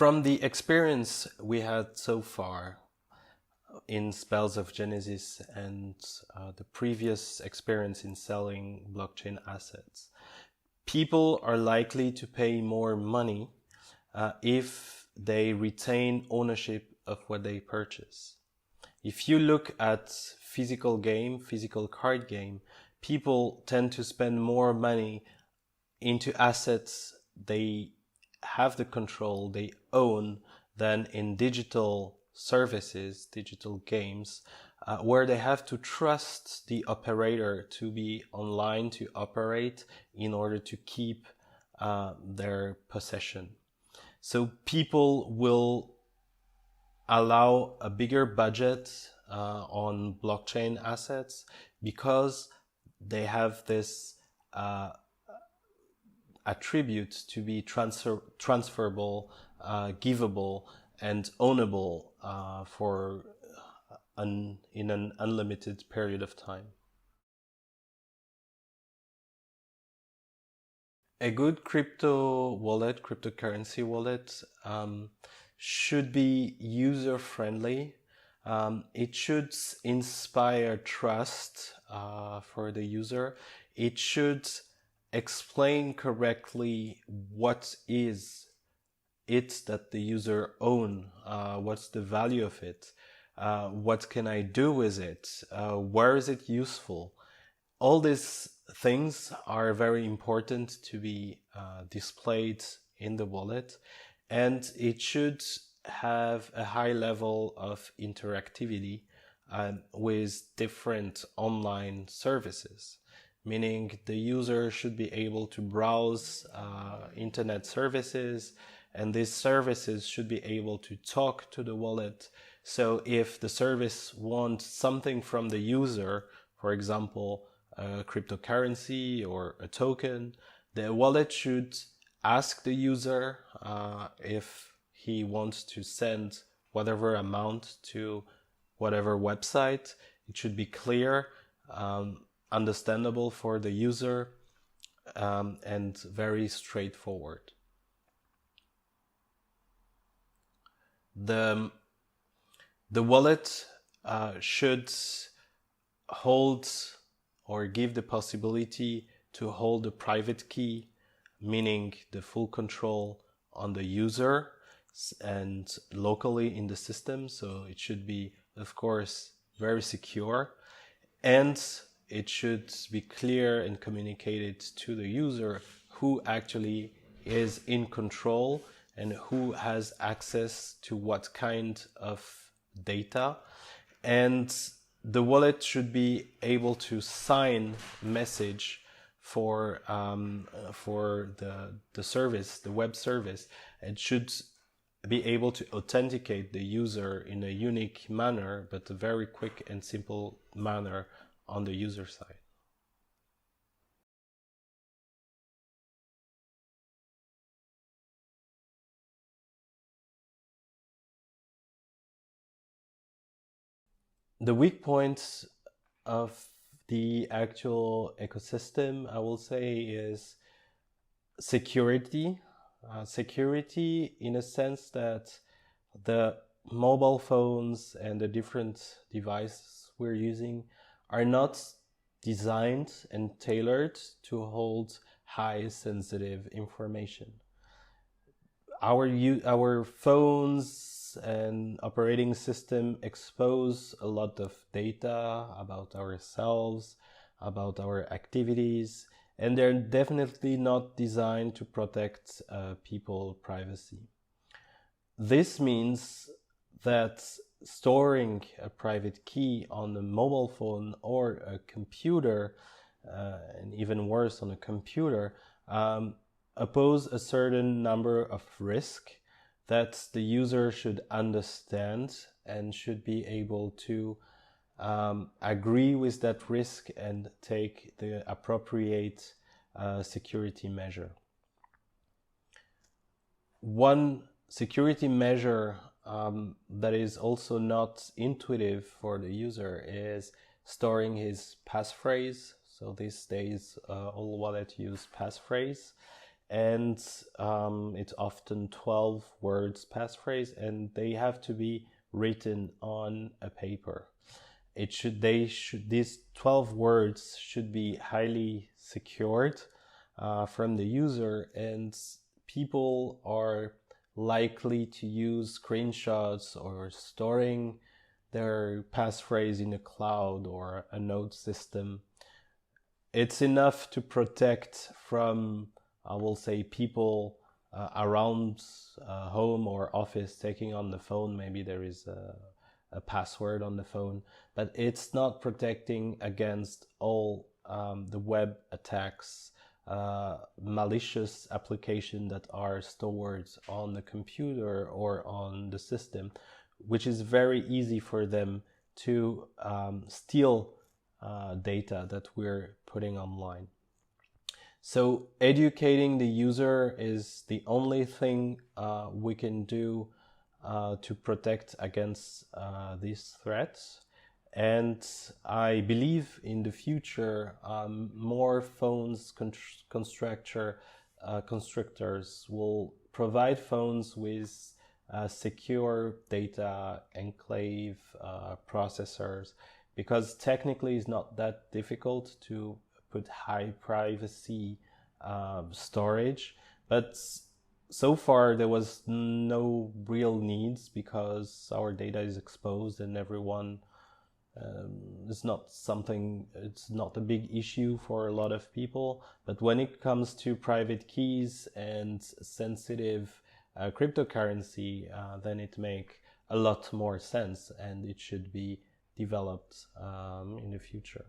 From the experience we had so far in Spells of Genesis and the previous experience in selling blockchain assets, people are likely to pay more money if they retain ownership of what they purchase. If you look at physical card game, people tend to spend more money into assets they have the control, they own, than in digital services, digital games, where they have to trust the operator to be online to operate in order to keep their possession. So people will allow a bigger budget on blockchain assets because they have this attribute to be transferable, giveable, and ownable in an unlimited period of time. A good cryptocurrency wallet, should be user-friendly. It should inspire trust for the user. It should explain correctly what is it that the user own, what's the value of it, what can I do with it, where is it useful. All these things are very important to be displayed in the wallet, and it should have a high level of interactivity with different online services, meaning the user should be able to browse internet services, and these services should be able to talk to the wallet. So if the service wants something from the user, for example, a cryptocurrency or a token, the wallet should ask the user if he wants to send whatever amount to whatever website. It should be clear, understandable for the user, and very straightforward. The wallet should hold or give the possibility to hold a private key, meaning the full control on the user and locally in the system. So it should be, of course, very secure, and it should be clear and communicated to the user who actually is in control and who has access to what kind of data. And the wallet should be able to sign message for the service, the web service. It should be able to authenticate the user in a unique manner, but a very quick and simple manner on the user side. The weak points of the actual ecosystem, I will say, is security. Security in a sense that the mobile phones and the different devices we're using are not designed and tailored to hold high sensitive information. Our phones and operating system expose a lot of data about ourselves, about our activities, and they're definitely not designed to protect people's privacy. This means that storing a private key on a mobile phone or a computer, and even worse on a computer, oppose a certain number of risks that the user should understand and should be able to agree with that risk and take the appropriate security measure. One security measure that is also not intuitive for the user is storing his passphrase. So these days all wallets use passphrase, and it's often 12 words passphrase, and they have to be written on a paper. These 12 words should be highly secured from the user, and people are likely to use screenshots or storing their passphrase in a cloud or a node system. It's enough to protect from, I will say, people around home or office taking on the phone. Maybe there is a password on the phone, but it's not protecting against all the web attacks, malicious applications that are stored on the computer or on the system, which is very easy for them to steal data that we're putting online. So educating the user is the only thing we can do to protect against these threats. And I believe in the future, more phones constructors will provide phones with secure data enclave processors, because technically it's not that difficult to put high privacy storage, but so far there was no real needs because our data is exposed and everyone it's not a big issue for a lot of people. But when it comes to private keys and sensitive cryptocurrency, then it makes a lot more sense, and it should be developed in the future.